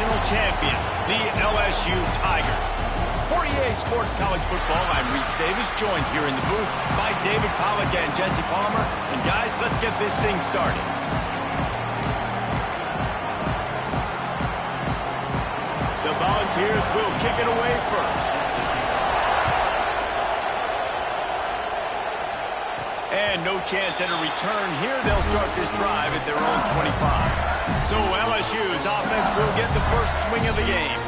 national champions, the LSU Tigers. For EA Sports College Football, I'm Reese Davis, joined here in the booth by David Pollack and Jesse Palmer. And guys, let's get this thing started. The Volunteers will kick it away first. And no chance at a return here. They'll start this drive at their own 25. So LSU's offense will get the first swing of the game.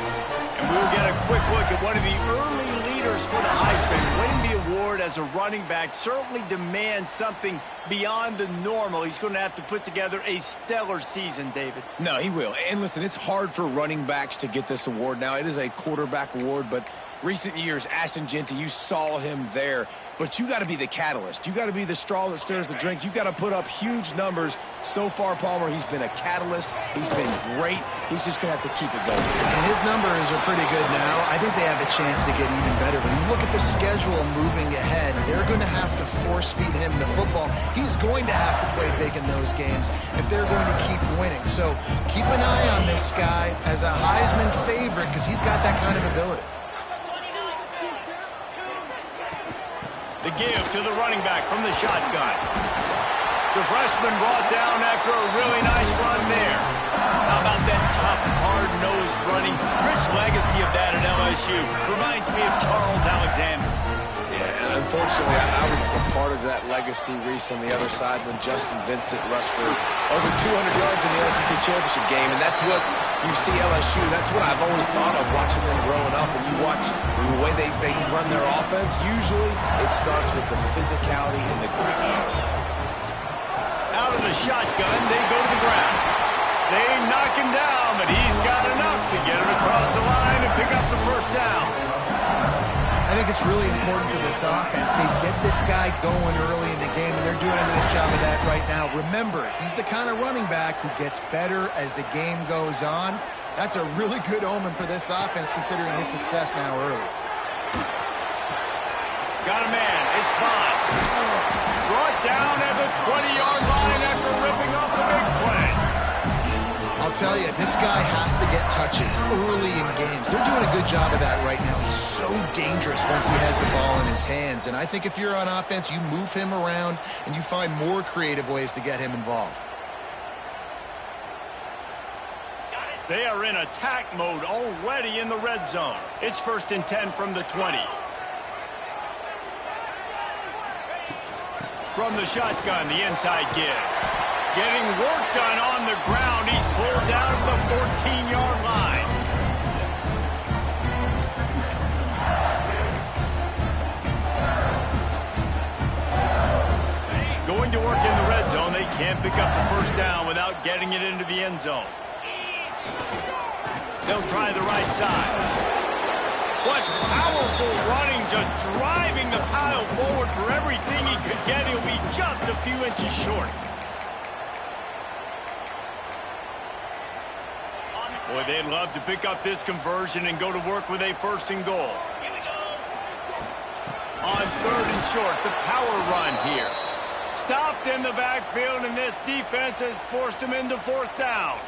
And we'll get a quick look at one of the early leaders for the Heisman. Winning the award as a running back certainly demands something beyond the normal. He's going to have to put together a stellar season, David. No, he will. And listen, it's hard for running backs to get this award. Now, it is a quarterback award, but recent years, Ashton Jeanty, you saw him there. But you got to be the catalyst. You got to be the straw that stirs the drink. You got to put up huge numbers. So far, Palmer, he's been a catalyst. He's been great. He's just going to have to keep it going. And his numbers are pretty good now. I think they have a chance to get even better. When you look at the schedule moving ahead, they're going to have to force feed him the football. He's going to have to play big in those games if they're going to keep winning. So keep an eye on this guy as a Heisman favorite because he's got that kind of ability. The give to the running back from the shotgun. The freshman brought down after a really nice run there. How about that tough, hard-nosed running? Rich legacy of that at LSU. Reminds me of Charles Alexander. Yeah, and unfortunately, I was a part of that legacy, Reese, on the other side when Justin Vincent rushed for over 200 yards in the SEC championship game. And that's what you see LSU. That's what I've always thought of watching them growing up. And you watch the way they run their offense. Usually, it starts with the physicality and the ground. Out of the shotgun, they go to the ground. They knock him down, but he's got enough to get it across the line and pick up the first down. I think it's really important for this offense. They get this guy going early in the game, and they're doing a nice job of that right now. Remember, he's the kind of running back who gets better as the game goes on. That's a really good omen for this offense, considering his success now early. Got a man. It's Bond. Brought down at the 20-yard line after ripping off the big play. I'll tell you, this guy has to get touches early in games. They're doing a good job of that right now. He's so dangerous once he has the ball in his hands. And I think if you're on offense, you move him around and you find more creative ways to get him involved. They are in attack mode already in the red zone. It's 1st and 10 from the 20. From the shotgun, the inside give. Getting work done on the ground. He's pulled down at the 14-yard line. Going to work in the red zone. They can't pick up the first down without getting it into the end zone. They'll try the right side. What powerful running, just driving the pile forward for everything he could get. He'll be just a few inches short. Boy, they'd love to pick up this conversion and go to work with a 1st and goal. On 3rd and short, the power run here. Stopped in the backfield, and this defense has forced him into 4th down.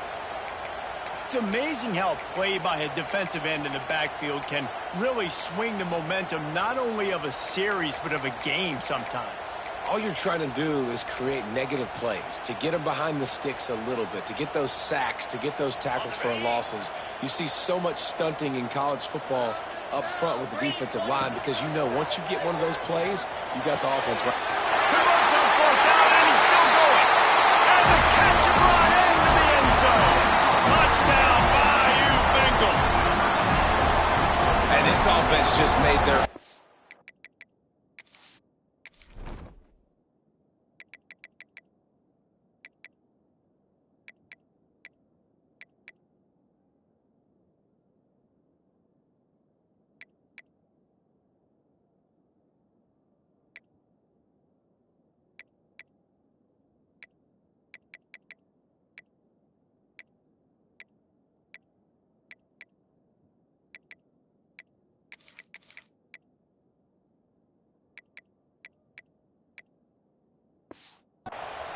It's amazing how a play by a defensive end in the backfield can really swing the momentum not only of a series but of a game sometimes. All you're trying to do is create negative plays, to get them behind the sticks a little bit, to get those sacks, to get those tackles for losses. You see so much stunting in college football up front with the defensive line because you know once you get one of those plays, you got the offense right. Converts on 4th down, and he's still going. And the catch and run into the end zone. Touchdown, Bayou Bengals. And this offense just made their...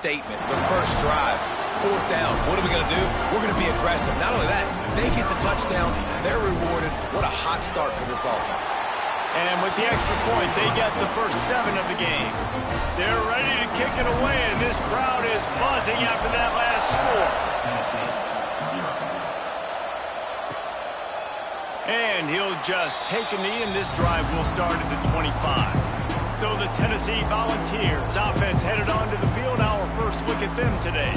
statement. The first drive 4th down. What are we going to do? We're going to be aggressive. Not only that, they get the touchdown. They're rewarded. What a hot start for this offense. And with the extra point, they get the first 7 of the game. They're ready to kick it away, and this crowd is buzzing after that last score. And he'll just take a knee, and this drive will start at the 25. So the Tennessee Volunteers offense headed onto the field. Our first look at them today.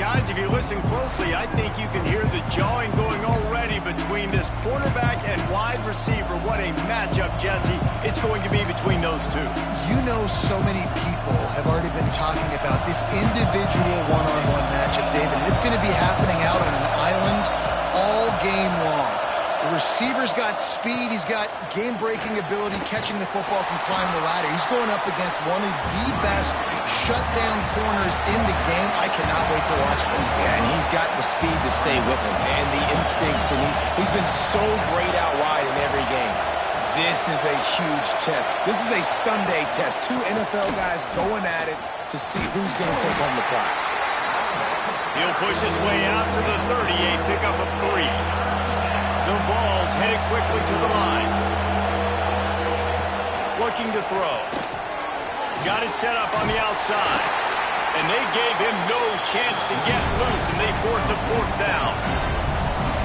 Guys, if you listen closely, I think you can hear the jawing going already between this quarterback and wide receiver. What a matchup, Jesse, it's going to be between those two. You know, so many people have already been talking about this individual one-on-one matchup, David, and it's going to be happening out on an island all game long. The receiver's got speed. He's got game-breaking ability. Catching the football, can climb the ladder. He's going up against one of the best shutdown corners in the game. I cannot wait to watch this. Yeah, and he's got the speed to stay with him and the instincts, and he's been so great out wide in every game. This is a huge test. This is a Sunday test. 2 NFL guys going at it to see who's going to take home the prize. He'll push his way out to the 38, pick up a 3. The Vols headed quickly to the line. Looking to throw. Got it set up on the outside. And they gave him no chance to get loose, and they force a 4th down.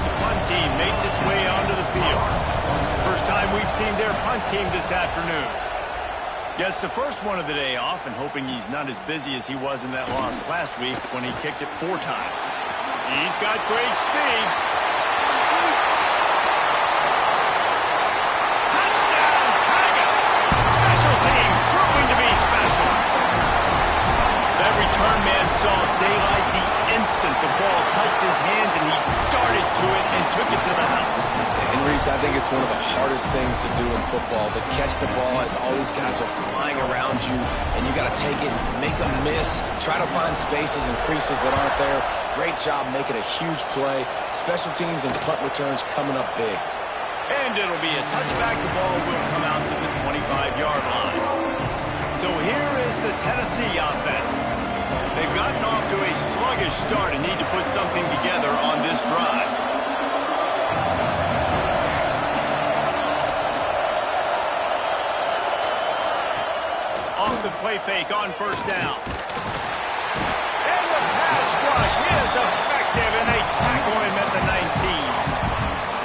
The punt team makes its way onto the field. First time we've seen their punt team this afternoon. Gets the first one of the day off, and hoping he's not as busy as he was in that loss last week when he kicked it 4 times. He's got great speed. Teams proving to be special. That return man saw daylight the instant the ball touched his hands, and he darted to it and took it to the house. And Reese, I think it's one of the hardest things to do in football, to catch the ball as all these guys are flying around you, and you got to take it, make them miss, try to find spaces and creases that aren't there. Great job making a huge play. Special teams and punt returns coming up big. And it'll be a touchback. The ball will come out to the 25-yard line. So here is the Tennessee offense. They've gotten off to a sluggish start and need to put something together on this drive. Off the play fake on 1st down. And the pass rush is effective, and they tackle him at the 19.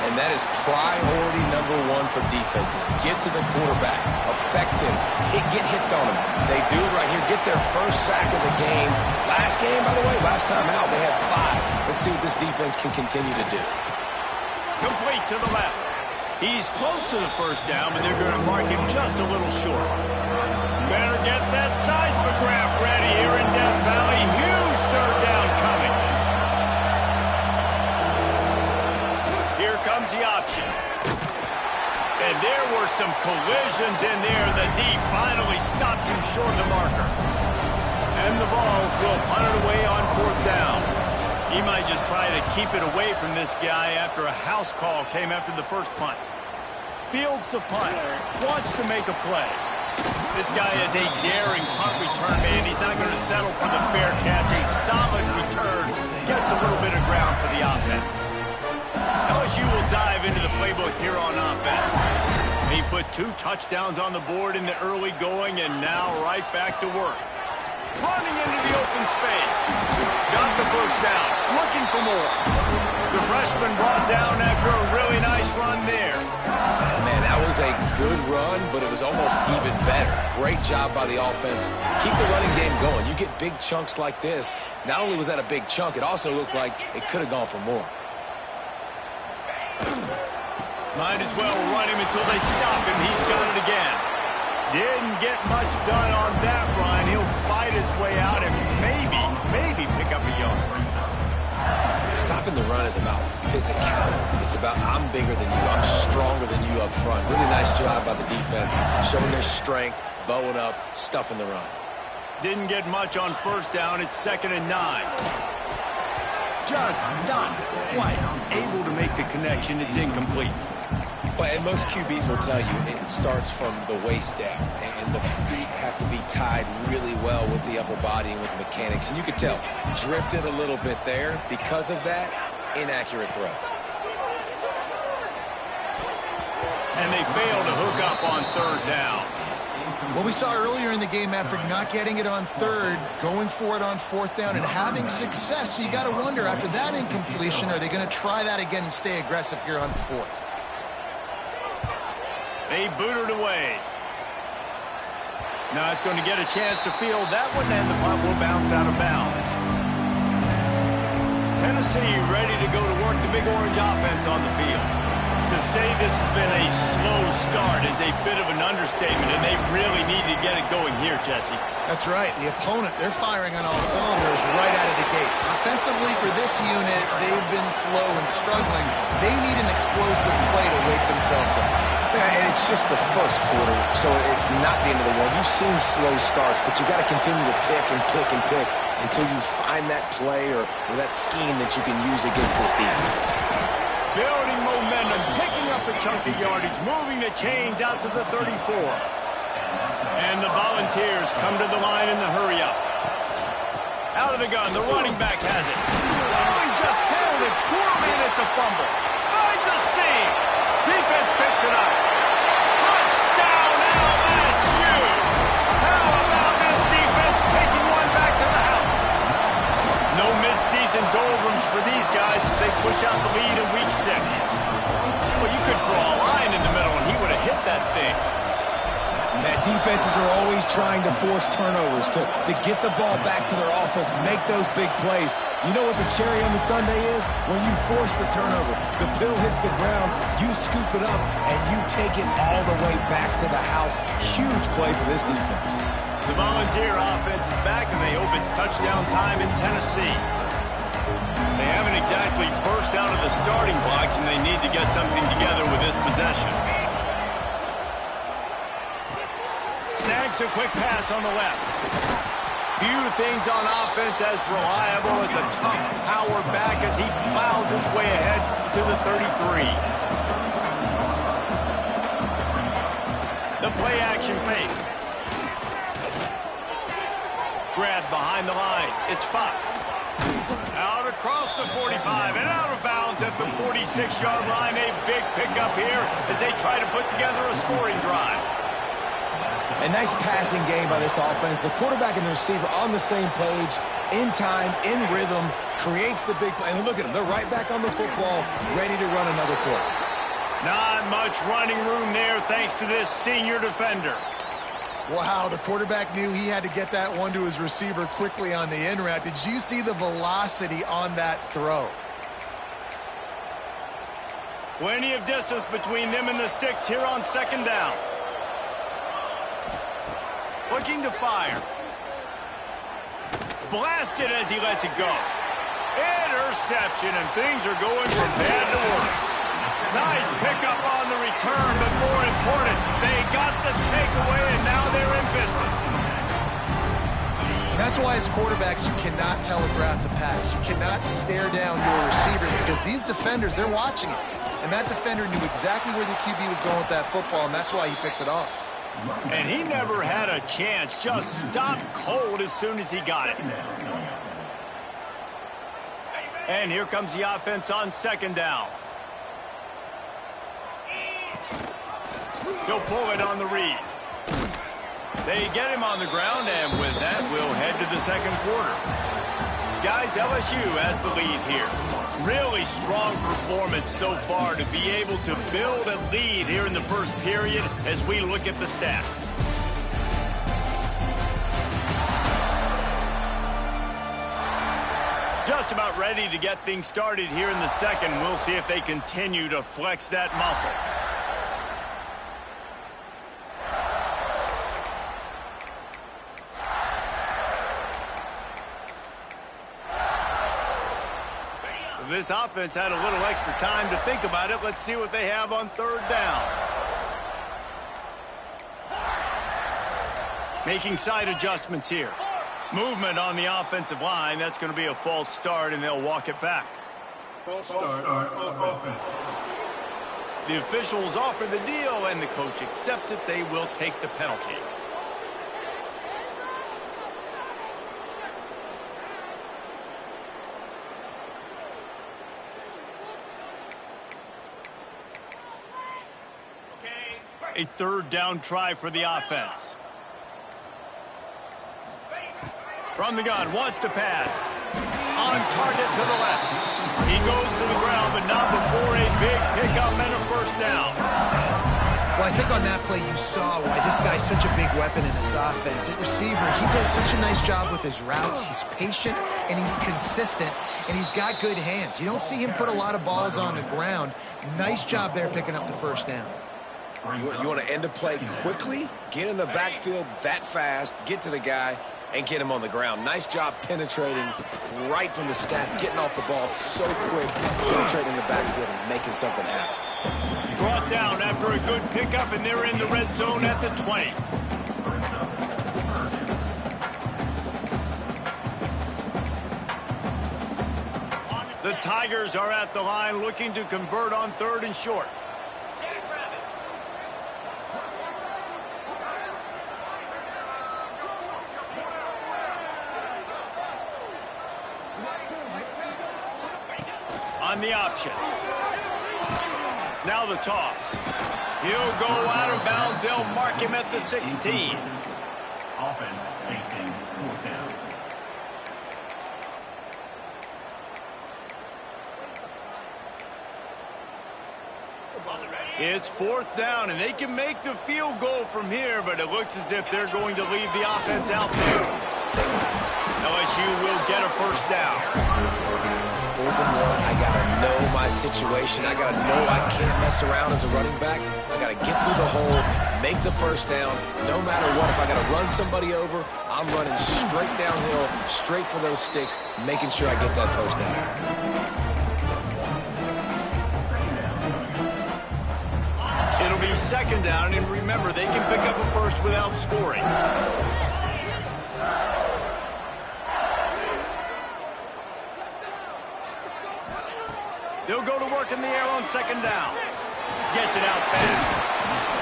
And that is priority number 1 for defenses. Get to the quarterback. Affect him. Get hits on him. They do it right here. Get their first sack of the game. Last game, by the way, last time out, they had 5. Let's see what this defense can continue to do. Complete to the left. He's close to the 1st down, but they're going to mark him just a little short. Better get that seismograph ready here in Death Valley. Huge 3rd down coming. Here comes the option. And there were some collisions in there. The D finally stops him short of the marker. And the Vols will punt it away on 4th down. He might just try to keep it away from this guy after a house call came after the first punt. Fields the punt. Wants to make a play. This guy is a daring punt return man. He's not going to settle for the fair catch. A solid return. Gets a little bit of ground for the offense. LSU will dive into the playbook here on offense. He put 2 touchdowns on the board in the early going, and now right back to work. Running into the open space. Got the 1st down. Looking for more. The freshman brought down after a really nice run there. Man, that was a good run, but it was almost even better. Great job by the offense. Keep the running game going. You get big chunks like this. Not only was that a big chunk, it also looked like it could have gone for more. Might as well run him until they stop him. He's got it again. Didn't get much done on that run. He'll fight his way out and maybe pick up a yard. Stopping the run is about physicality. It's about I'm bigger than you. I'm stronger than you up front. Really nice job by the defense, showing their strength, bowing up, stuffing the run. Didn't get much on 1st down. It's 2nd and 9. Just not quite able to make the connection. It's incomplete. Well, and most QBs will tell you it starts from the waist down, and the feet have to be tied really well with the upper body and with mechanics. And you could tell, drifted a little bit there. Because of that, inaccurate throw. And they fail to hook up on third down. Well, we saw earlier in the game, after not getting it on third, going for it on fourth down and having success. So you got to wonder, after that incompletion, are they going to try that again and stay aggressive here on fourth? They booted away. Not going to get a chance to field that one, and the punt will bounce out of bounds. Tennessee ready to go to work the Big Orange offense on the field. To say this has been a slow start is a bit of an understatement, and they really need to get it going here, Jesse. That's right. The opponent, they're firing on all cylinders right out of the gate. Offensively, for this unit, they've been slow and struggling. They need an explosive play to wake themselves up. Yeah, and it's just the first quarter, so it's not the end of the world. You've seen slow starts, but you got to continue to pick and pick and pick until you find that play or that scheme that you can use against this defense. Building momentum, picking up a chunk of yardage, moving the chains out to the 34. And the Volunteers come to the line in the hurry-up. Out of the gun, the running back has it. Oh, he just handled it poorly, and it's a fumble. Finds a seam. Defense picks it up. Touchdown, LSU! How about this defense taking one back to the house? No mid-season doldrums for these guys as they push out the lead in week 6. Well, you could draw a line in the middle, and he would have hit that thing. That defenses are always trying to force turnovers to get the ball back to their offense, make those big plays. You know what the cherry on the sundae is? When you force the turnover, the pill hits the ground, you scoop it up, and you take it all the way back to the house. Huge play for this defense. The Volunteer offense is back, and they hope it's touchdown time in Tennessee. They haven't exactly burst out of the starting blocks, and they need to get something together with this possession. Snags a quick pass on the left. Few things on offense as reliable as a tough power back as he plows his way ahead to the 33. The play-action fake. Grab behind the line. It's Fox. Out across the 45 and out of bounds at the 46-yard line. A big pickup here as they try to put together a scoring drive. A nice passing game by this offense. The quarterback and the receiver on the same page, in time, in rhythm, creates the big play. And look at them. They're right back on the football, ready to run another play. Not much running room there thanks to this senior defender. Wow, the quarterback knew he had to get that one to his receiver quickly on the in route. Did you see the velocity on that throw? Plenty of distance between them and the sticks here on second down. Looking to fire. Blasted as he lets it go. Interception, and things are going from bad to worse. Nice pickup on the return, but more important, they got the takeaway, and now they're in business. And that's why as quarterbacks, you cannot telegraph the pass. You cannot stare down your receivers because these defenders, they're watching it. And that defender knew exactly where the QB was going with that football, and that's why he picked it off. And he never had a chance, just stopped cold as soon as he got it. And here comes the offense on second down. He'll pull it on the read. They get him on the ground, and with that, we'll head to the second quarter. Guys, LSU has the lead here. Really strong performance so far to be able to build a lead here in the first period as we look at the stats. Just about ready to get things started here in the second. We'll see if they continue to flex that muscle. This offense had a little extra time to think about it. Let's see what they have on third down. Making side adjustments here. Movement on the offensive line. That's going to be a false start, and they'll walk it back. False start on offense. The officials offer the deal, and the coach accepts it. They will take the penalty. A third down try for the offense. From the gun, wants to pass. On target to the left. He goes to the ground, but not before a big pickup and a first down. Well, I think on that play you saw why this guy's such a big weapon in this offense. At receiver, he does such a nice job with his routes. He's patient, and he's consistent, and he's got good hands. You don't see him put a lot of balls on the ground. Nice job there picking up the first down. You want to end a play quickly, get in the backfield that fast, get to the guy, and get him on the ground. Nice job penetrating right from the snap, getting off the ball so quick, penetrating the backfield and making something happen. Brought down after a good pickup, and they're in the red zone at the 20. The Tigers are at the line looking to convert on 3rd and short. On the option. Now the toss. He'll go out of bounds. They'll mark him at the 16. Offense facing 4th down. It's 4th down, and they can make the field goal from here, but it looks as if they're going to leave the offense out there. LSU will get a first down. 4th and 1, I got to know my situation. I got to know I can't mess around as a running back. I got to get through the hole, make the first down. No matter what, if I got to run somebody over, I'm running straight downhill, straight for those sticks, making sure I get that first down. It'll be 2nd down, and remember, they can pick up a first without scoring. They'll go to work in the air on 2nd down. Gets it out fast.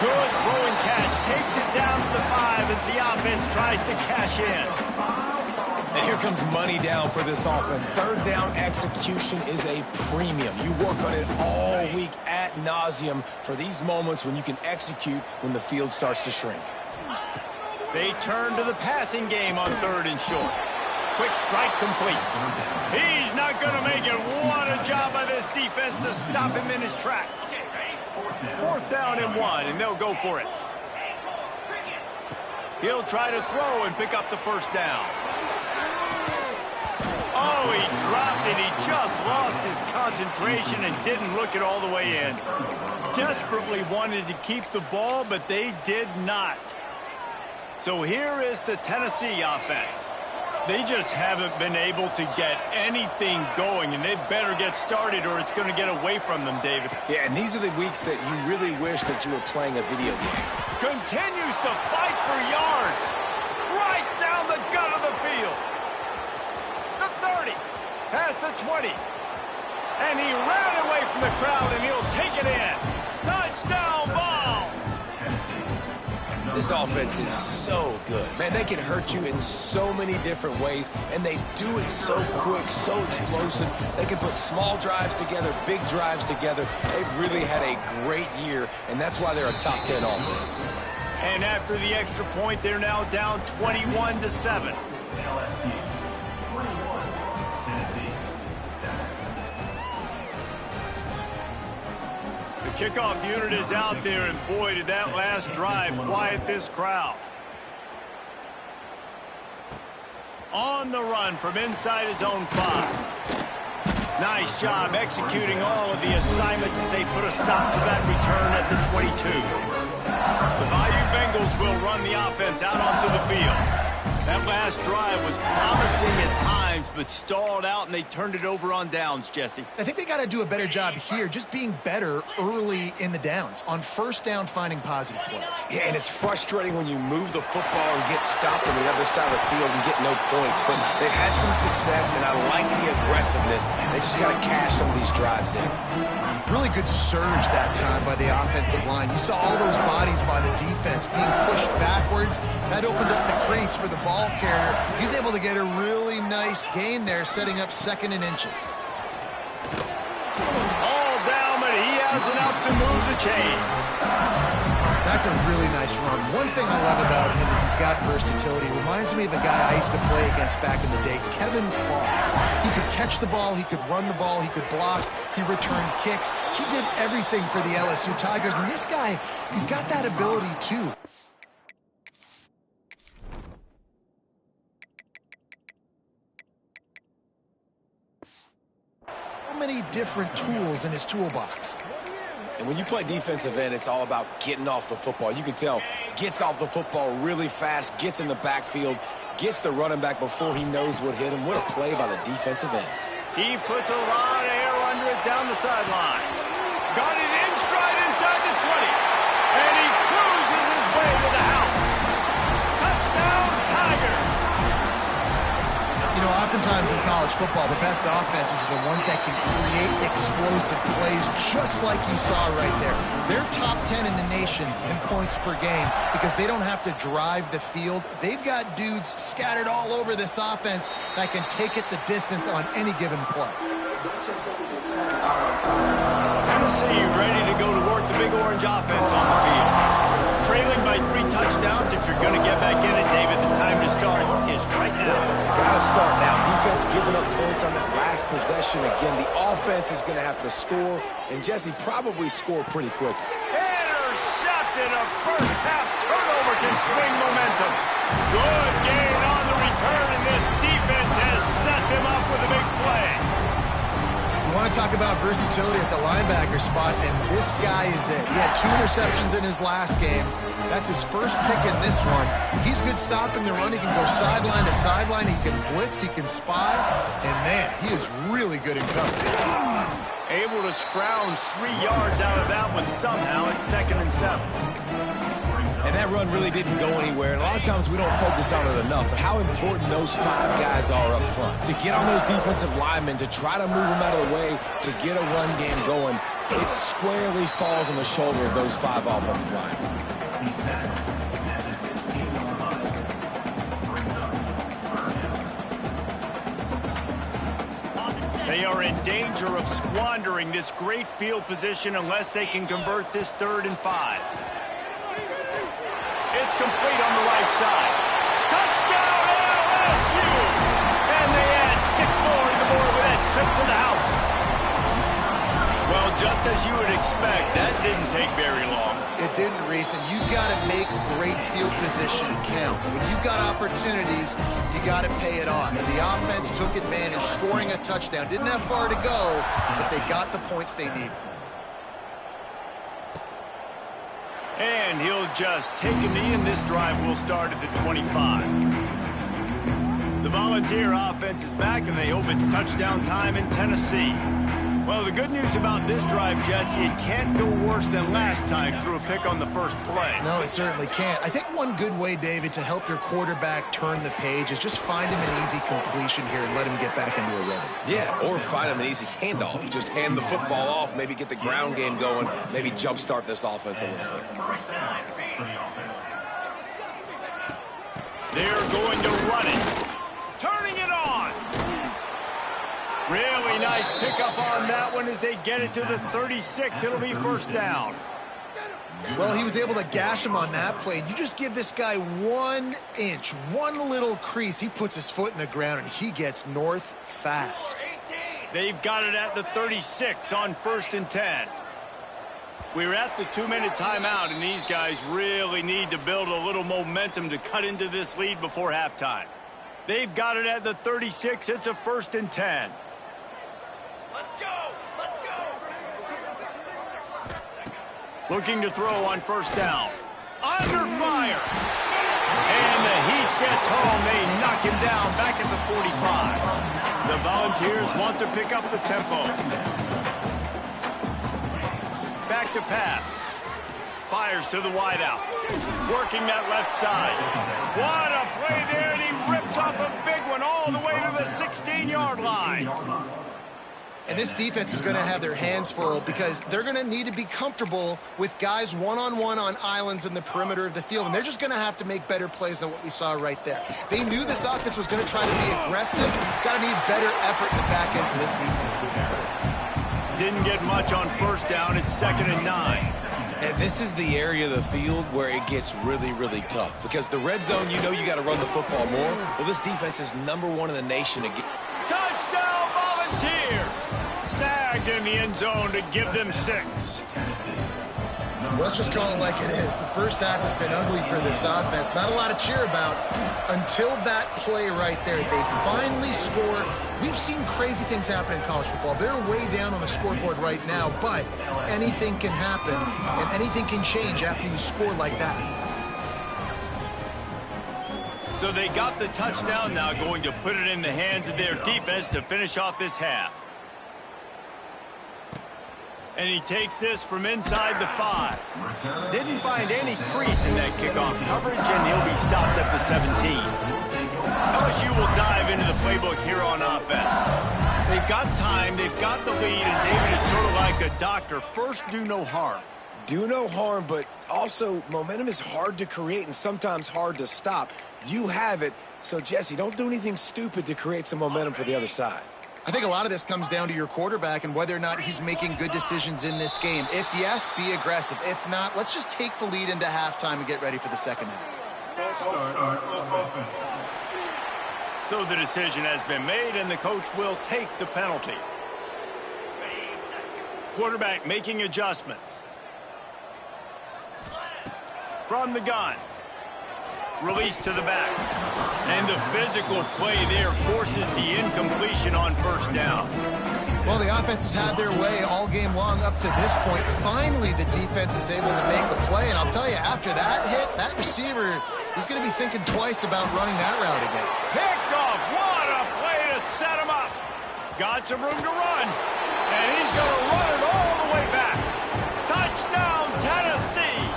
Good throwing catch. Takes it down to the 5 as the offense tries to cash in. And here comes money down for this offense. 3rd down execution is a premium. You work on it all week ad nauseum for these moments when you can execute when the field starts to shrink. They turn to the passing game on 3rd and short. Quick strike complete. He's not going to make it. What a job by this defense to stop him in his tracks. 4th down and 1, and they'll go for it. He'll try to throw and pick up the first down. Oh, he dropped it. He just lost his concentration and didn't look it all the way in. Desperately wanted to keep the ball, but they did not. So here is the Tennessee offense. They just haven't been able to get anything going, and they better get started or it's going to get away from them, David. Yeah, and these are the weeks that you really wish that you were playing a video game. Continues to fight for yards. Right down the gut of the field. The 30. Past the 20. And he ran away from the crowd, and he'll take it in. Touchdown ball. This offense is so good. Man, they can hurt you in so many different ways, and they do it so quick, so explosive. They can put small drives together, big drives together. They've really had a great year, and that's why they're a top 10 offense. And after the extra point, they're now down 21-7. LSU 21, Tennessee 7. The kickoff unit is out there, and boy, did that last drive quiet this crowd. On the run from inside his own 5. Nice job executing all of the assignments as they put a stop to that return at the 22. The Bayou Bengals will run the offense out onto the field. That last drive was promising at times, but stalled out, and they turned it over on downs, Jesse. I think they got to do a better job here, just being better early in the downs. On 1st down, finding positive plays. Yeah, and it's frustrating when you move the football and get stopped on the other side of the field and get no points. But they've had some success, and I like the aggressive aggressiveness. They just got to cash some of these drives in. Really good surge that time by the offensive line. You saw all those bodies by the defense being pushed backwards. That opened up the crease for the ball carrier. He's able to get a really nice gain there, setting up 2nd and inches. All down, but he has enough to move the chains. That's a really nice run. One thing I love about him is he's got versatility. Reminds me of a guy I used to play against back in the day, Kevin Favre. He could catch the ball, he could run the ball, he could block, he returned kicks. He did everything for the LSU Tigers, and this guy, he's got that ability too. So many different tools in his toolbox. And when you play defensive end, it's all about getting off the football. You can tell, gets off the football really fast, gets in the backfield, gets the running back before he knows what hit him. What a play by the defensive end. He puts a lot of air under it down the sideline. Got it in stride inside the 20. And he cruises his way to the house. Touchdown, Tigers. You know, oftentimes in college football, the best offenses are the ones that can create explosive plays just like you saw right there. They're top 10 in the nation in points per game because they don't have to drive the field. They've got dudes scattered all over this offense that can take it the distance on any given play. Tennessee ready to go to work the Big Orange offense on the field. Trailing by 3 touchdowns. If you're going to get back in it, David, the time to start is right now. Got to start now. Defense giving up points on that last possession. Again, the offense is going to have to score, and Jesse probably score pretty quickly. Intercepted. A first-half turnover can swing momentum. Good gain on the return, and this defense has set them up with a big play. You want to talk about versatility at the linebacker spot, and this guy is it. He had 2 interceptions in his last game. That's his first pick in this one. He's good stopping the run. He can go sideline to sideline. He can blitz. He can spy. And, man, he is really good in coverage. Able to scrounge 3 yards out of that one somehow at 2nd and 7. And that run really didn't go anywhere. And a lot of times we don't focus on it enough, but how important those 5 guys are up front. To get on those defensive linemen, to try to move them out of the way, to get a run game going, it squarely falls on the shoulder of those 5 offensive linemen. They are in danger of squandering this great field position unless they can convert this 3rd and 5. It's complete on the right side. Touchdown, LSU! And they add 6 more to the board with that trip to the house. Well, just as you would expect, that didn't take very long. It didn't, Reese, and you've got to make great field position count. When you've got opportunities, you got to pay it off. The offense took advantage, scoring a touchdown. Didn't have far to go, but they got the points they needed. And he'll just take a knee, and this drive will start at the 25. The Volunteer offense is back, and they hope it's touchdown time in Tennessee. Well, the good news about this drive, Jesse, it can't go worse than last time through a pick on the first play. No, it certainly can't. I think one good way, David, to help your quarterback turn the page is just find him an easy completion here and let him get back into a rhythm. Yeah, or find him an easy handoff. Just hand the football off, maybe get the ground game going, maybe jumpstart this offense a little bit. They're going to run it. Turning it on. Really nice pickup on that one as they get it to the 36. It'll be first down. Well, he was able to gash him on that play. You just give this guy 1 inch, one little crease. He puts his foot in the ground, and he gets north fast. They've got it at the 36 on 1st and 10. We're at the 2-minute timeout, and these guys really need to build a little momentum to cut into this lead before halftime. They've got it at the 36. It's a 1st and 10. Let's go! Let's go! Looking to throw on first down. Under fire. And the heat gets home. They knock him down back at the 45. The Volunteers want to pick up the tempo. Back to pass. Fires to the wideout. Working that left side. What a play there, and he rips off a big one all the way to the 16-yard line. And this defense is going to have their hands full because they're going to need to be comfortable with guys one-on-one on islands in the perimeter of the field. And they're just going to have to make better plays than what we saw right there. They knew this offense was going to try to be aggressive. Got to need better effort in the back end for this defense moving forward. Didn't get much on first down. It's 2nd and 9. And this is the area of the field where it gets really, really tough. Because the red zone, you know you got to run the football more. Well, this defense is #1 in the nation again. Touchdown, Volunteers! Snagged in the end zone to give them 6. Let's just call it like it is. The first half has been ugly for this offense. Not a lot to cheer about until that play right there. They finally score. We've seen crazy things happen in college football. They're way down on the scoreboard right now, but anything can happen, and anything can change after you score like that. So they got the touchdown, now going to put it in the hands of their defense to finish off this half. And he takes this from inside the 5. Didn't find any crease in that kickoff coverage, and he'll be stopped at the 17. LSU will dive into the playbook here on offense. They've got time, they've got the lead, and David is sort of like a doctor. First, do no harm. Do no harm, but also momentum is hard to create and sometimes hard to stop. You have it, so Jesse, don't do anything stupid to create some momentum for the other side. I think a lot of this comes down to your quarterback and whether or not he's making good decisions in this game. If yes, be aggressive. If not, let's just take the lead into halftime and get ready for the second half. So the decision has been made, and the coach will take the penalty. Quarterback making adjustments. From the gun. Release to the back. And the physical play there forces the incompletion on first down. Well, the offense has had their way all game long up to this point. Finally, the defense is able to make the play. And I'll tell you, after that hit, that receiver is going to be thinking twice about running that route again. Picked off. What a play to set him up. Got some room to run. And he's going to run it all the way back. Touchdown, Tennessee.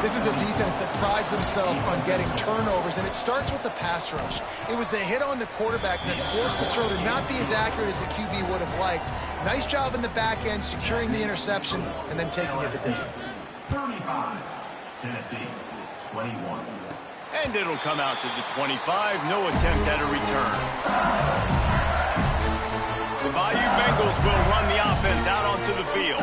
This is a defense that prides themselves on getting turnovers, and it starts with the pass rush. It was the hit on the quarterback that forced the throw to not be as accurate as the QB would have liked. Nice job in the back end, securing the interception, and then taking it the distance. 35, Tennessee, 21. And it'll come out to the 25. No attempt at a return. The Bayou Bengals will run the offense out onto the field.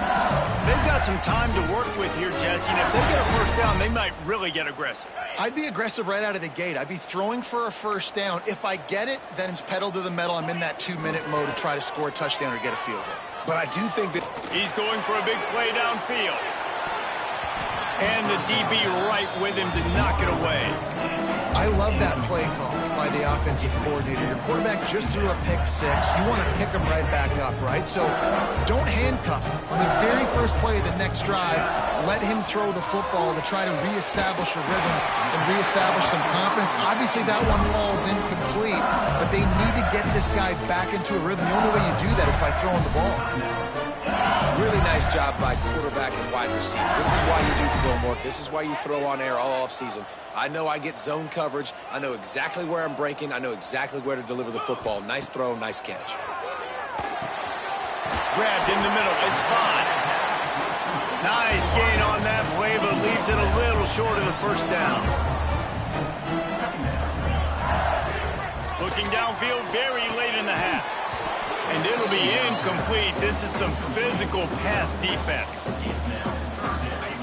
They've got some time to work with here, Jesse, and if they get a first down, they might really get aggressive. I'd be aggressive right out of the gate. I'd be throwing for a first down. If I get it, then it's pedal to the metal. I'm in that 2-minute mode to try to score a touchdown or get a field goal. But I do think that he's going for a big play downfield. And the DB right with him to knock it away. I love that play call by the offensive coordinator. Your quarterback just threw a pick 6. You want to pick him right back up, right? So don't handcuff him. On the very first play of the next drive, let him throw the football to try to reestablish a rhythm and reestablish some confidence. Obviously, that one falls incomplete, but they need to get this guy back into a rhythm. The only way you do that is by throwing the ball. really nice job by quarterback and wide receiver. This is why you do film work. This is why you throw on air all offseason. I know I get zone coverage. I know exactly where I'm breaking. I know exactly where to deliver the football. Nice throw, nice catch. Grabbed in the middle. It's Bond. Nice gain on that play, but leaves it a little short of the first down. Looking downfield very late in the half. And it'll be incomplete. This is some physical pass defense.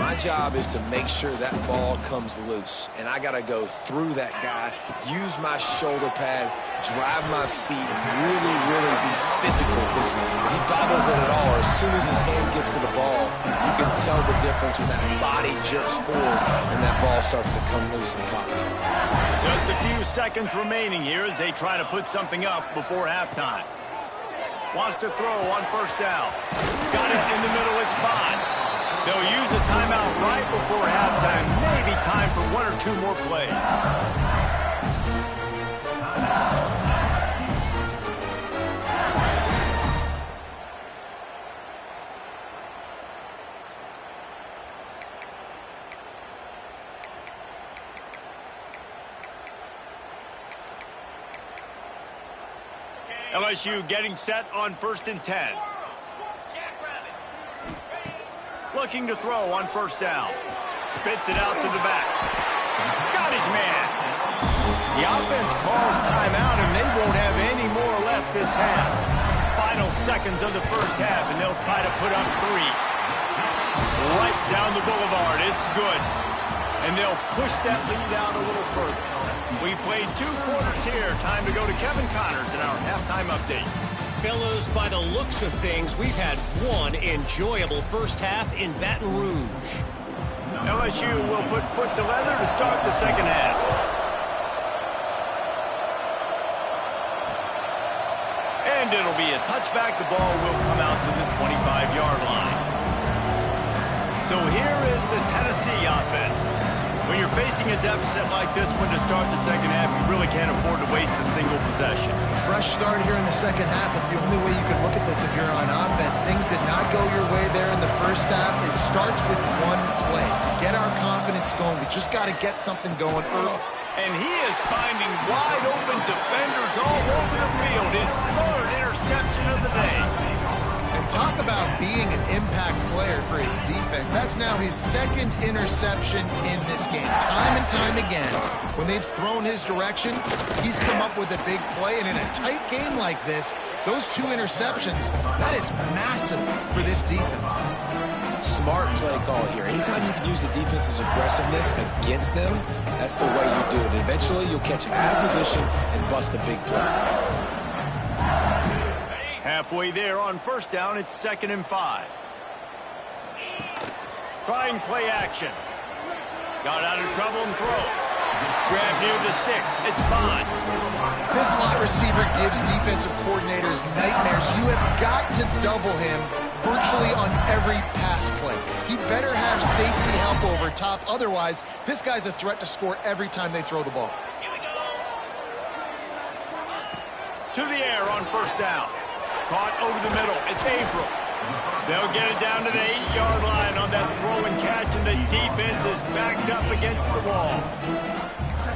My job is to make sure that ball comes loose. And I got to go through that guy, use my shoulder pad, drive my feet, really, really be physical. Because if he bobbles it at all, or as soon as his hand gets to the ball, you can tell the difference when that body jerks forward and that ball starts to come loose and pop. Just a few seconds remaining here as they try to put something up before halftime. Wants to throw on first down. Got it in the middle. It's Bond. They'll use a timeout right before halftime. Maybe time for one or two more plays. LSU getting set on 1st and 10. Looking to throw on 1st down. Spits it out to the back. Got his man. The offense calls timeout, and they won't have any more left this half. Final seconds of the 1st half, and they'll try to put up 3. Right down the boulevard. It's good. And they'll push that lead out a little further. We played 2 quarters here. Time to go to Kevin Connors in our halftime update. Fellows, by the looks of things, we've had one enjoyable 1st half in Baton Rouge. LSU will put foot to leather to start the 2nd half. And it'll be a touchback. The ball will come out to the 25-yard line. So here is the Tennessee offense. When you're facing a deficit like this one to start the 2nd half, you really can't afford to waste a single possession. Fresh start here in the 2nd half. That's the only way you can look at this if you're on offense. Things did not go your way there in the 1st half. It starts with one play. To get our confidence going, we just got to get something going early. And he is finding wide open defenders all over the field. His 3rd interception of the day. And talk about being an impact player for his defense. That's now his 2nd interception in this game. Time and time again, when they've thrown his direction, he's come up with a big play. And in a tight game like this, those 2 interceptions, that is massive for this defense. Smart play call here. Anytime you can use the defense's aggressiveness against them, that's the way you do it. Eventually, you'll catch him out of position and bust a big play. Halfway there on 1st down, it's 2nd and 5. Trying play action. Got out of trouble and throws. Grab near the sticks. It's Bond. This slot receiver gives defensive coordinators nightmares. You have got to double him virtually on every pass play. He better have safety help over top. Otherwise, this guy's a threat to score every time they throw the ball. To the air on 1st down. Caught over the middle. It's April. They'll get it down to the 8-yard line on that throw and catch, and the defense is backed up against the wall.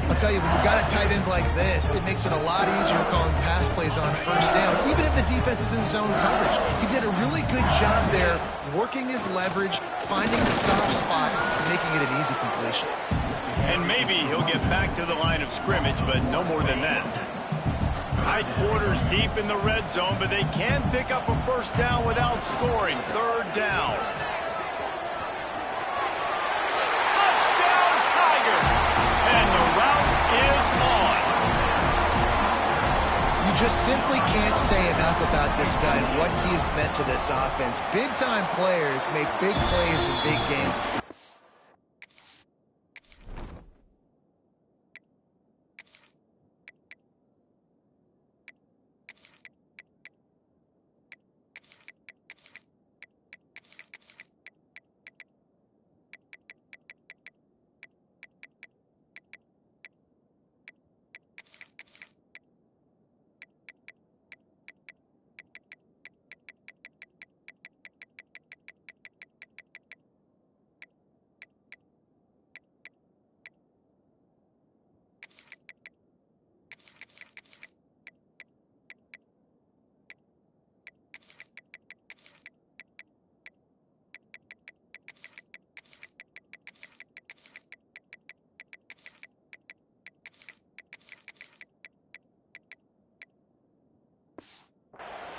I'll tell you, when you've got a tight end like this, it makes it a lot easier calling pass plays on 1st down, even if the defense is in zone coverage. He did a really good job there, working his leverage, finding the soft spot, and making it an easy completion. And maybe he'll get back to the line of scrimmage, but no more than that. Tight quarters deep in the red zone, but they can't pick up a 1st down without scoring. 3rd down. Touchdown, Tigers! And the route is on. You just simply can't say enough about this guy and what he has meant to this offense. Big-time players make big plays in big games.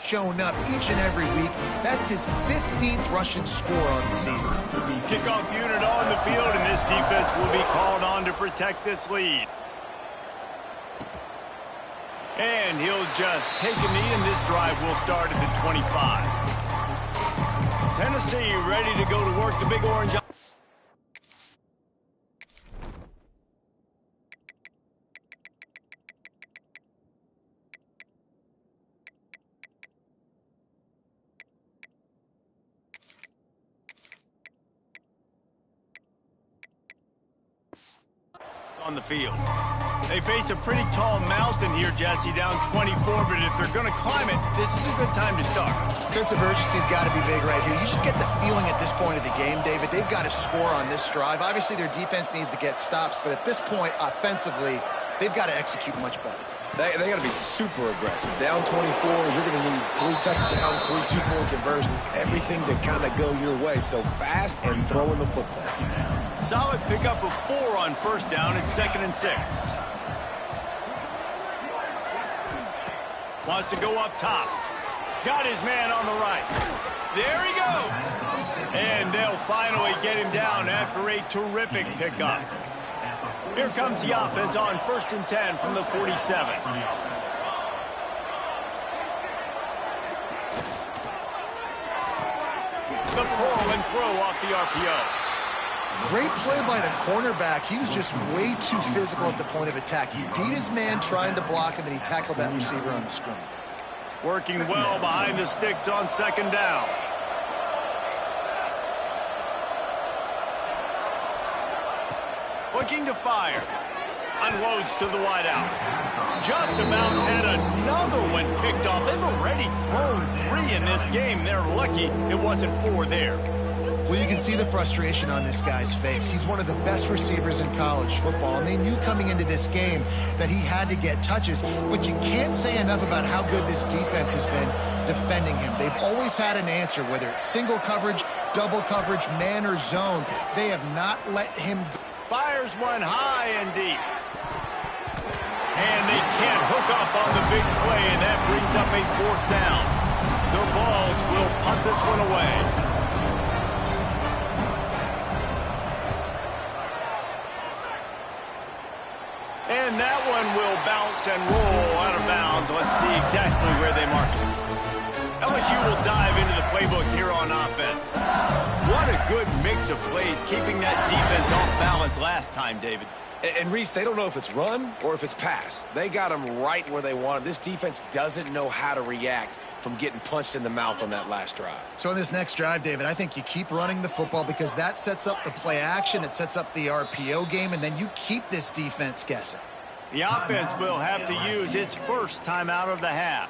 Shown up each and every week. That's his 15th rushing score on the season. Kickoff unit on the field, and this defense will be called on to protect this lead. And he'll just take a knee, and this drive will start at the 25. Tennessee ready to go to work the Big Orange. On the field. They face a pretty tall mountain here, Jesse, down 24, but if they're going to climb it, this is a good time to start. Sense of urgency's got to be big right here. You just get the feeling at this point of the game, David, they've got to score on this drive. Obviously, their defense needs to get stops, but at this point, offensively, they've got to execute much better. They got to be super aggressive. Down 24, you're going to need 3 touchdowns, 3 two-point conversions, everything to kind of go your way. So fast and throwing the football. Solid pickup of 4 on first down. It's 2nd and 6. Wants to go up top. Got his man on the right. There he goes. And they'll finally get him down after a terrific pickup. Here comes the offense on 1st and 10 from the 47. The pull and throw off the RPO. Great play by the cornerback. He was just way too physical at the point of attack. He beat his man trying to block him, and he tackled that receiver on the screen. Working well behind the sticks on 2nd down. Looking to fire. Unloads to the wideout. Just about had another one picked off. They've already thrown 3 in this game. They're lucky it wasn't 4 there. Well, you can see the frustration on this guy's face. He's one of the best receivers in college football, and they knew coming into this game that he had to get touches, but you can't say enough about how good this defense has been defending him. They've always had an answer, whether it's single coverage, double coverage, man, or zone. They have not let him go. Fires one high and deep. And they can't hook up on the big play, and that brings up a 4th down. The Vols will punt this one away. And that one will bounce and roll out of bounds. Let's see exactly where they mark it. LSU will dive into the playbook here on offense. What a good mix of plays, keeping that defense off balance last time, David. And Reese, they don't know if it's run or if it's pass. They got them right where they want them. This defense doesn't know how to react from getting punched in the mouth on that last drive. So in this next drive, David, I think you keep running the football because that sets up the play action, it sets up the RPO game, and then you keep this defense guessing. The offense will have to use its first timeout of the half.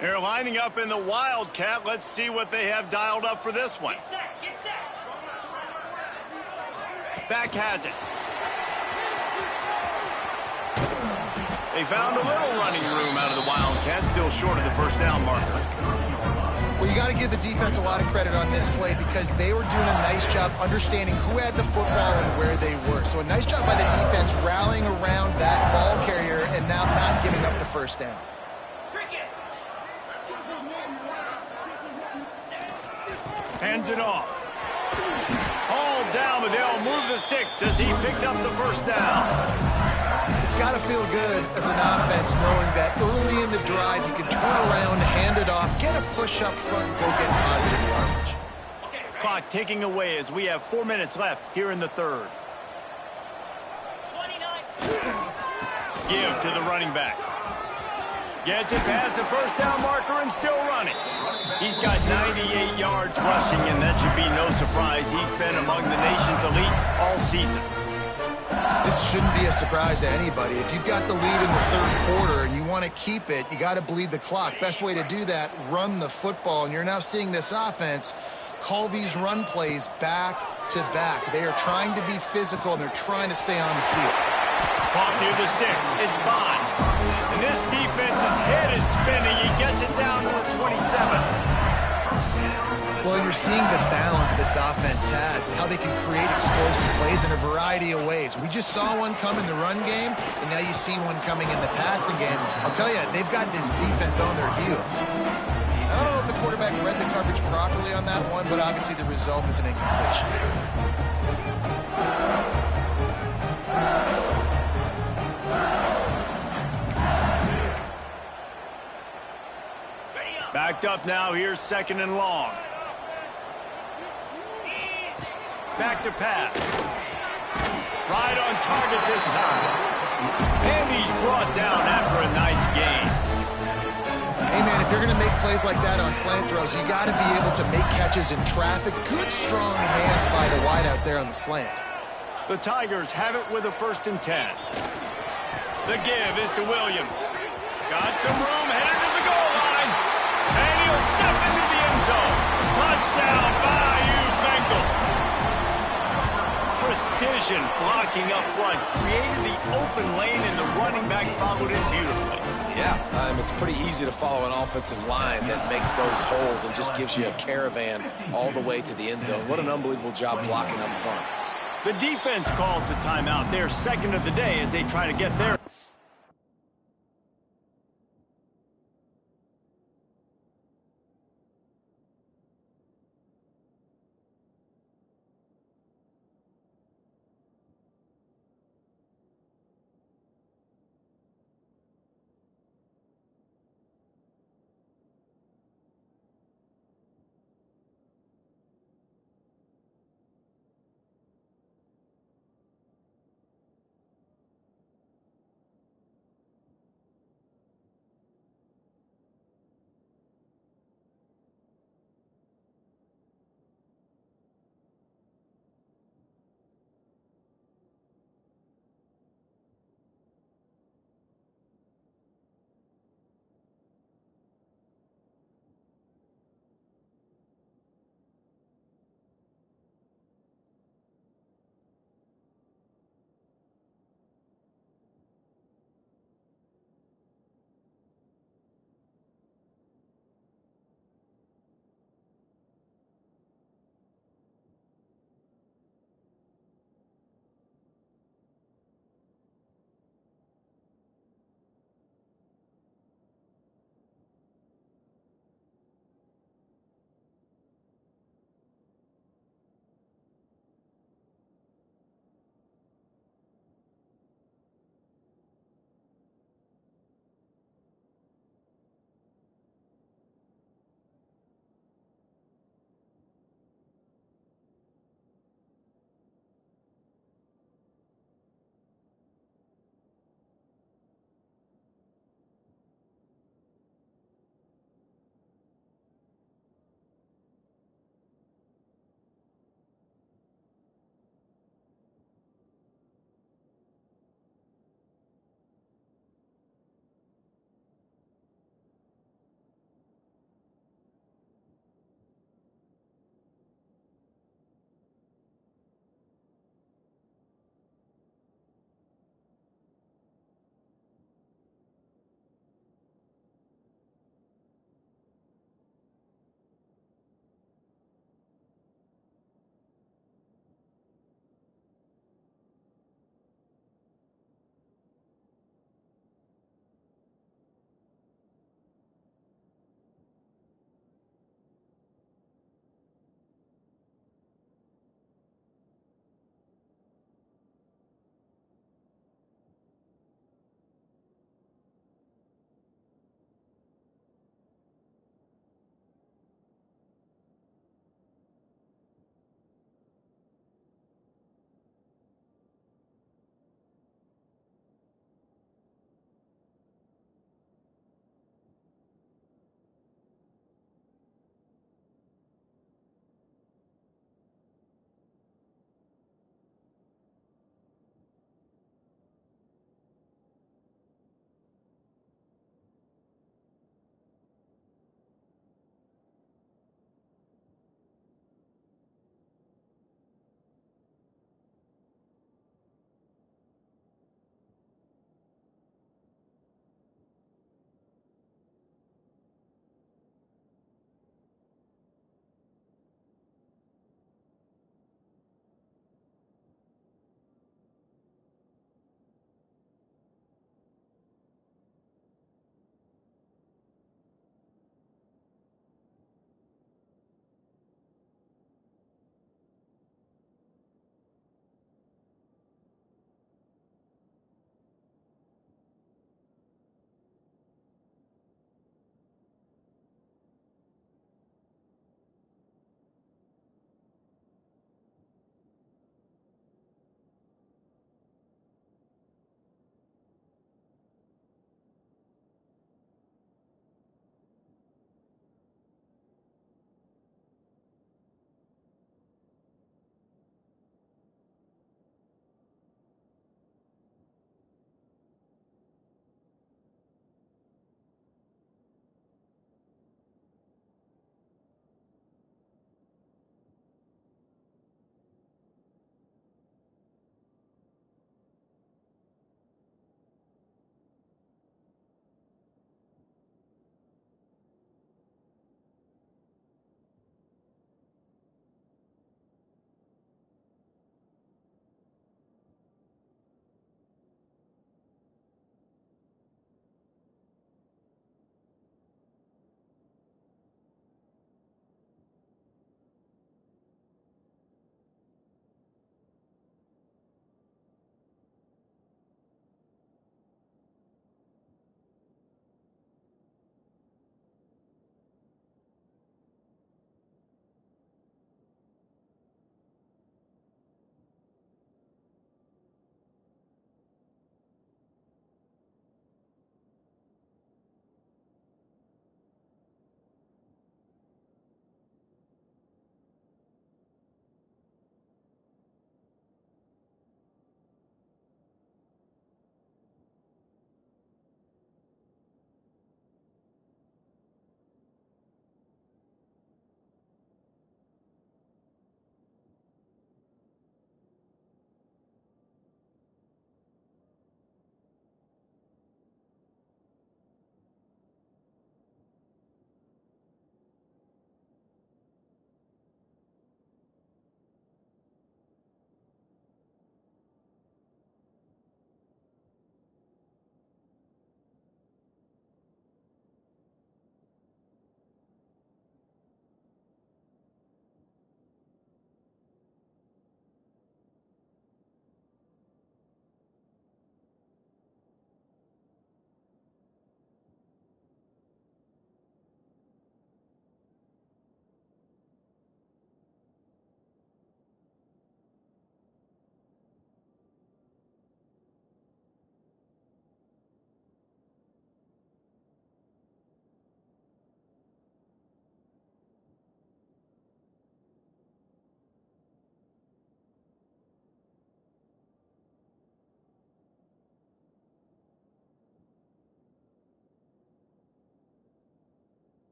They're lining up in the Wildcat. Let's see what they have dialed up for this one. Get set, get set. Back has it. They found a little running room out of the Wildcats, still short of the first down marker. Well, you got to give the defense a lot of credit on this play because they were doing a nice job understanding who had the football and where they were. So a nice job by the defense rallying around that ball carrier and now not giving up the first down. Hands it off. All down, but they'll move the sticks as he picks up the first down. It's got to feel good as an offense knowing that early in the drive you can turn around, hand it off, get a push up front, and go get positive yardage. Clock ticking away as we have 4 minutes left here in the third. 29. Give to the running back. Gets it past the first down marker and still running. He's got 98 yards rushing, and that should be no surprise. He's been among the nation's elite all season. This shouldn't be a surprise to anybody. If you've got the lead in the third quarter and you want to keep it, you got to bleed the clock. Best way to do that, run the football. And you're now seeing this offense call these run plays back to back. They are trying to be physical, and they're trying to stay on the field. Caught near the sticks. It's Bond. And this defense's head is spinning. He gets it down to the 27. Well, you're seeing the balance this offense has and how they can create explosive plays in a variety of ways. We just saw one come in the run game, and now you see one coming in the passing game. I'll tell you, they've got this defense on their heels. I don't know if the quarterback read the coverage properly on that one, but obviously the result is an incompletion. Backed up now. Here's 2nd and long. Back to pass. Right on target this time. And he's brought down after a nice gain. Hey, man, if you're going to make plays like that on slant throws, you got to be able to make catches in traffic. Good, strong hands by the wide out there on the slant. The Tigers have it with a 1st and 10. The give is to Williams. Got some room, headed to the goal line. And he'll step into the end zone. Touchdown, Bayou Bengals. Precision blocking up front. Created the open lane, and the running back followed it beautifully. Yeah, it's pretty easy to follow an offensive line that makes those holes and just gives you a caravan all the way to the end zone. What an unbelievable job blocking up front. The defense calls the timeout. Their second of the day as they try to get there.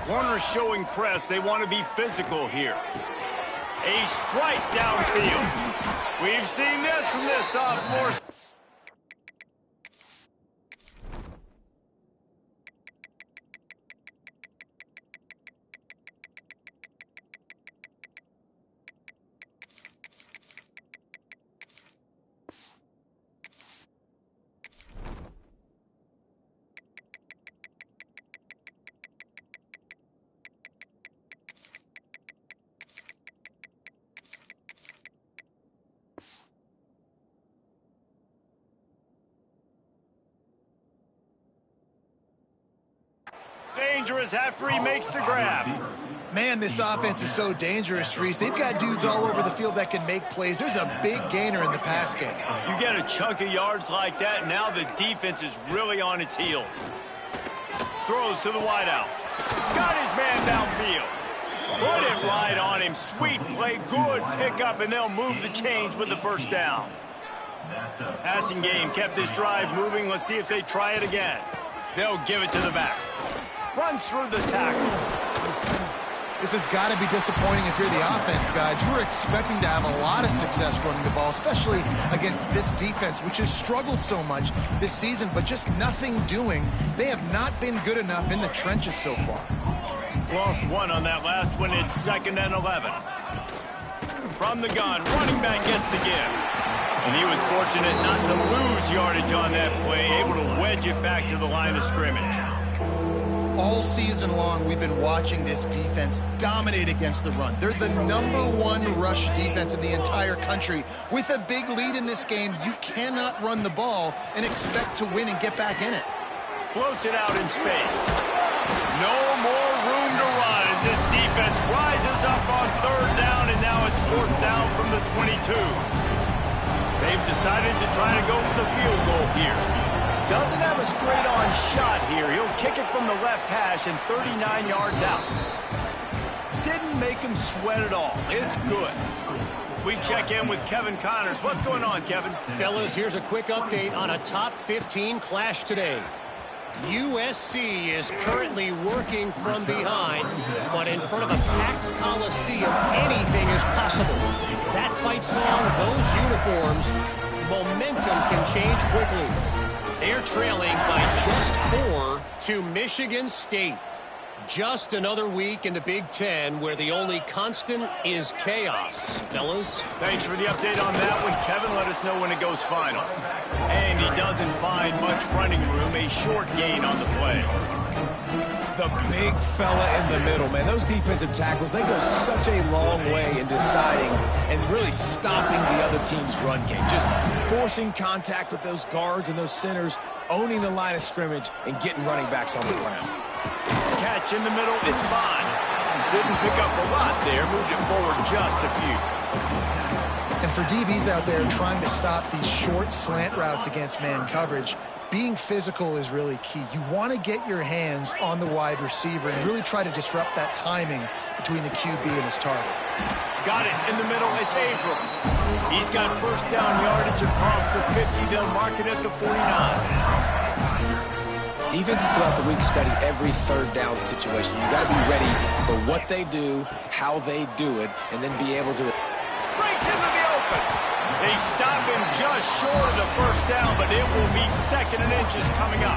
Corners showing press. They want to be physical here. A strike downfield. We've seen this from this sophomore. Dangerous after he makes the grab. Man, this offense is so dangerous, Reese. They've got dudes all over the field that can make plays. There's a big gainer in the pass game. You get a chunk of yards like that, and now the defense is really on its heels. Throws to the wideout. Got his man downfield. Put it right on him. Sweet play, good pickup, and they'll move the chains with the first down. Passing game kept this drive moving. Let's see if they try it again. They'll give it to the back. Runs through the tackle. This has got to be disappointing if you're the offense, guys. You were expecting to have a lot of success running the ball, especially against this defense, which has struggled so much this season, but just nothing doing. They have not been good enough in the trenches so far. Lost one on that last one. It's 2nd and 11. From the gun, running back gets the give. And he was fortunate not to lose yardage on that play, able to wedge it back to the line of scrimmage. All season long, we've been watching this defense dominate against the run. They're the #1 rush defense in the entire country. With a big lead in this game, you cannot run the ball and expect to win and get back in it. Floats it out in space. No more room to run as this defense rises up on 3rd down, and now it's 4th down from the 22. They've decided to try to go for the field goal here. Doesn't have a straight-on shot here. He'll kick it from the left hash and 39 yards out. Didn't make him sweat at all. It's good. We check in with Kevin Connors. What's going on, Kevin? Fellas, here's a quick update on a top 15 clash today. USC is currently working from behind, but in front of a packed Coliseum, anything is possible. That fight song, those uniforms, momentum can change quickly. They're trailing by just 4 to Michigan State. Just another week in the Big Ten where the only constant is chaos. Fellas? Thanks for the update on that one, Kevin. Let us know when it goes final. And he doesn't find much running room. A short gain on the play. The big fella in the middle, man. Those defensive tackles, they go such a long way in deciding and really stopping the other team's run game. Just forcing contact with those guards and those centers, owning the line of scrimmage, and getting running backs on the ground. Catch in the middle, it's Bond. Didn't pick up a lot there, moved it forward just a few. And for DBs out there trying to stop these short slant routes against man coverage, being physical is really key. You want to get your hands on the wide receiver and really try to disrupt that timing between the QB and his target. Got it in the middle, it's Averill. He's got first down yardage across the 50. They'll mark it at the 49. Defenses throughout the week study every 3rd down situation. You got to be ready for what they do, how they do it, and then be able to... Breaks into the open. They stop him just short of the first down, but it will be 2nd and inches coming up.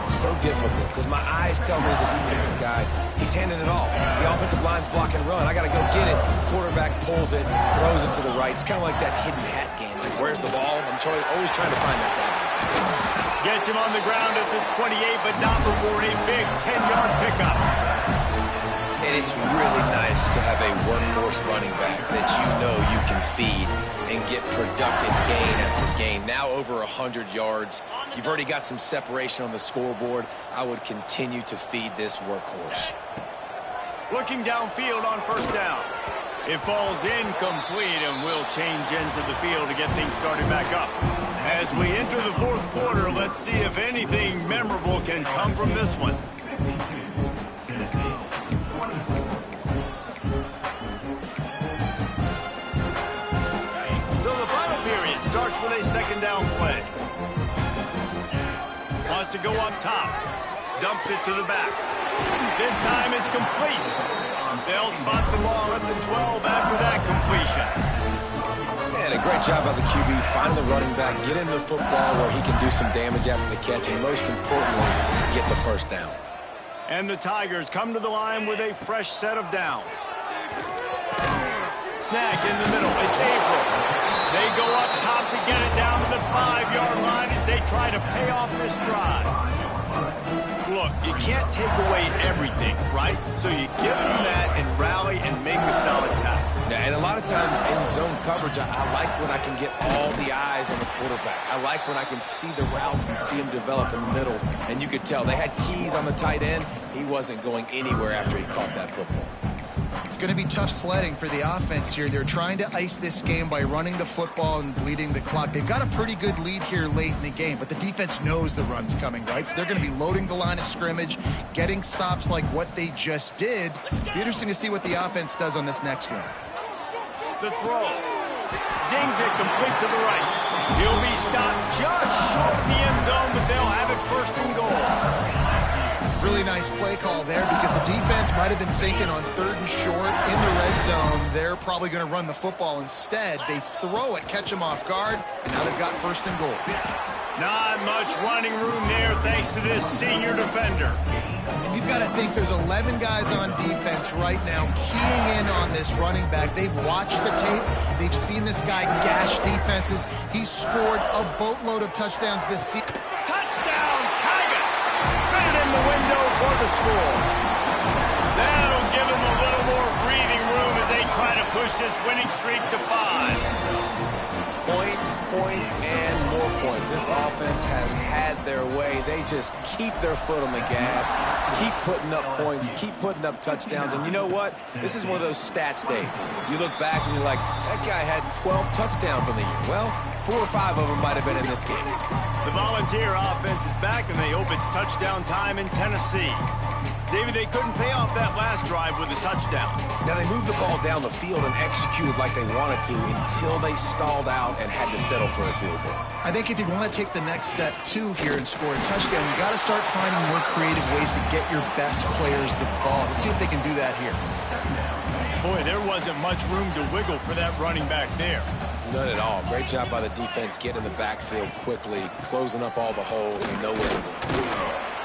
So difficult because my eyes tell me as a defensive guy, he's handing it off. The offensive line's block and run. I got to go get it. Quarterback pulls it, throws it to the right. It's kind of like that hidden hat game. Like, where's the ball? I'm always trying to find that guy. Gets him on the ground at the 28, but not before a big 10-yard pickup. And it's really nice to have a workhorse running back that you know you can feed and get productive gain after gain. Now over 100 yards. You've already got some separation on the scoreboard. I would continue to feed this workhorse. Looking downfield on first down. It falls incomplete, and we'll change into the field to get things started back up. As we enter the 4th quarter, let's see if anything memorable can come from this one. has to go up top. Dumps it to the back. This time it's complete. They'll spot the ball at the 12 after that completion. And a great job by the QB, find the running back, get into the football where he can do some damage after the catch, and most importantly, get the first down. And the Tigers come to the line with a fresh set of downs. Snag in the middle. It's April. They go up top to get it down to the 5-yard line as they try to pay off this drive. Look, you can't take away everything, right? So you give them that and rally and make a solid tackle. Yeah, and a lot of times in zone coverage, I like when I can get all the eyes on the quarterback. I like when I can see the routes and see them develop in the middle. And you could tell they had keys on the tight end. He wasn't going anywhere after he caught that football. It's going to be tough sledding for the offense here. They're trying to ice this game by running the football and bleeding the clock. They've got a pretty good lead here late in the game, but the defense knows the run's coming, right? So they're going to be loading the line of scrimmage, getting stops like what they just did. Be interesting to see what the offense does on this next one. The throw. Zings it complete to the right. He'll be stopped just short of the end zone, but they'll have it first and goal. Really nice play call there because the defense might have been thinking on 3rd and short in the red zone. They're probably going to run the football instead. They throw it, catch them off guard, and now they've got 1st and goal. Not much running room there thanks to this senior defender. And you've got to think there's 11 guys on defense right now keying in on this running back. They've watched the tape. They've seen this guy gash defenses. He's scored a boatload of touchdowns this season. Touchdown, Tigers! Fit it in the window for the score. That'll give them a little more breathing room as they try to push this winning streak to 5. Points, and more points. This offense has had their way. They just keep their foot on the gas, keep putting up points, keep putting up touchdowns. And you know what? This is one of those stats days. You look back and you're like, that guy had 12 touchdowns in the year. Well, 4 or 5 of them might have been in this game. The Volunteer offense is back, and they hope it's touchdown time in Tennessee. David, they couldn't pay off that last drive with a touchdown. Now, they moved the ball down the field and executed like they wanted to until they stalled out and had to settle for a field goal. I think if you want to take the next step, too, here and score a touchdown, you got to start finding more creative ways to get your best players the ball. Let's see if they can do that here. Boy, there wasn't much room to wiggle for that running back there. None at all. Great job by the defense getting in the backfield quickly, closing up all the holes and nowhere to go.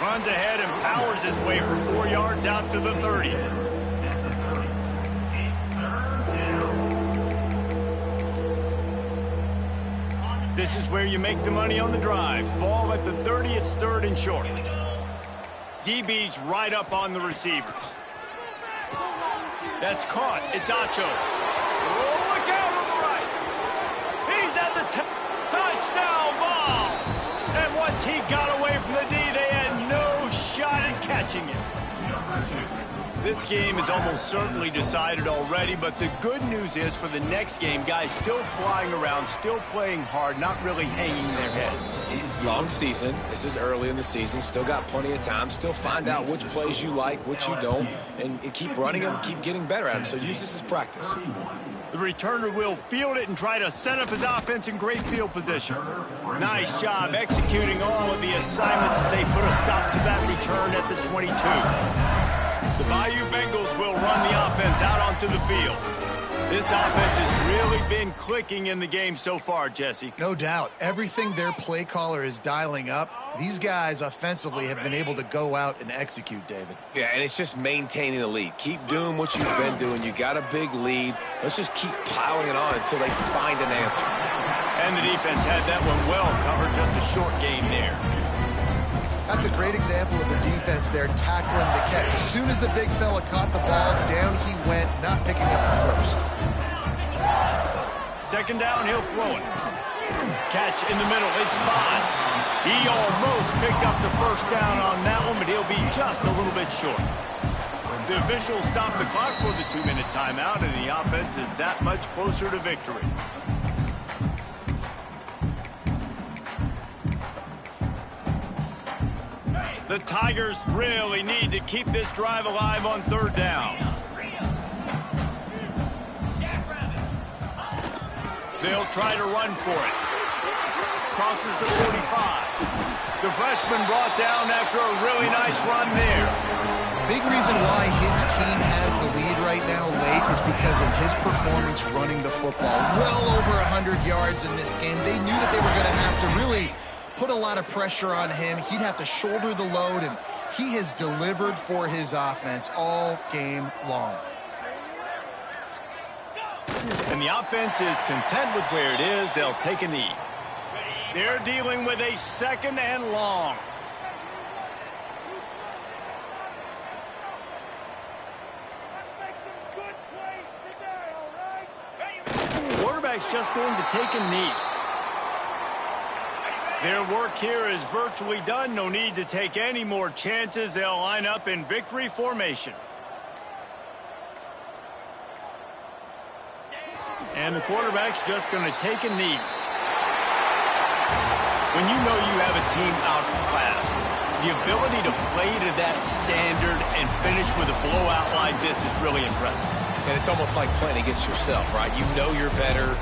Runs ahead and powers his way for 4 yards out to the 30. This is where you make the money on the drives. Ball at the 30, it's 3rd and short. DB's right up on the receivers. That's caught. It's Acho. Oh, look out on the right. He's at the touchdown ball. And once he got away from the D, they had no shot at catching it. This game is almost certainly decided already, but the good news is for the next game, guys still flying around, still playing hard, not really hanging their heads. Long season. This is early in the season. Still got plenty of time. Still find out which plays you like, which you don't, and keep running them, keep getting better at them. So use this as practice. The returner will field it and try to set up his offense in great field position. Nice job executing all of the assignments as they put a stop to that return at the 22. The Bayou Bengals will run the offense out onto the field. This offense has really been clicking in the game so far, Jesse. No doubt. Everything their play caller is dialing up, these guys offensively have been able to go out and execute, David. Yeah, and it's just maintaining the lead. Keep doing what you've been doing. You got a big lead. Let's just keep piling it on until they find an answer. And the defense had that one well covered. Just a short game there. That's a great example of the defense there tackling the catch. As soon as the big fella caught the ball, down he went, not picking up the first. 2nd down, he'll throw it. Catch in the middle, it's Bond. He almost picked up the first down on that one, but he'll be just a little bit short. The officials stop the clock for the 2-minute timeout, and the offense is that much closer to victory. The Tigers really need to keep this drive alive on 3rd down. They'll try to run for it. Crosses the 45. The freshman brought down after a really nice run there. Big reason why his team has the lead right now late is because of his performance running the football. Well over 100 yards in this game. They knew that they were going to have to really put a lot of pressure on him. He'd have to shoulder the load, and he has delivered for his offense all game long. And the offense is content with where it is. They'll take a knee. They're dealing with a 2nd and long. Quarterback's just going to take a knee. Their work here is virtually done. No need to take any more chances. They'll line up in victory formation. And the quarterback's just going to take a knee. When you know you have a team outclassed, the ability to play to that standard and finish with a blowout like this is really impressive. And it's almost like playing against yourself, right? You know you're better.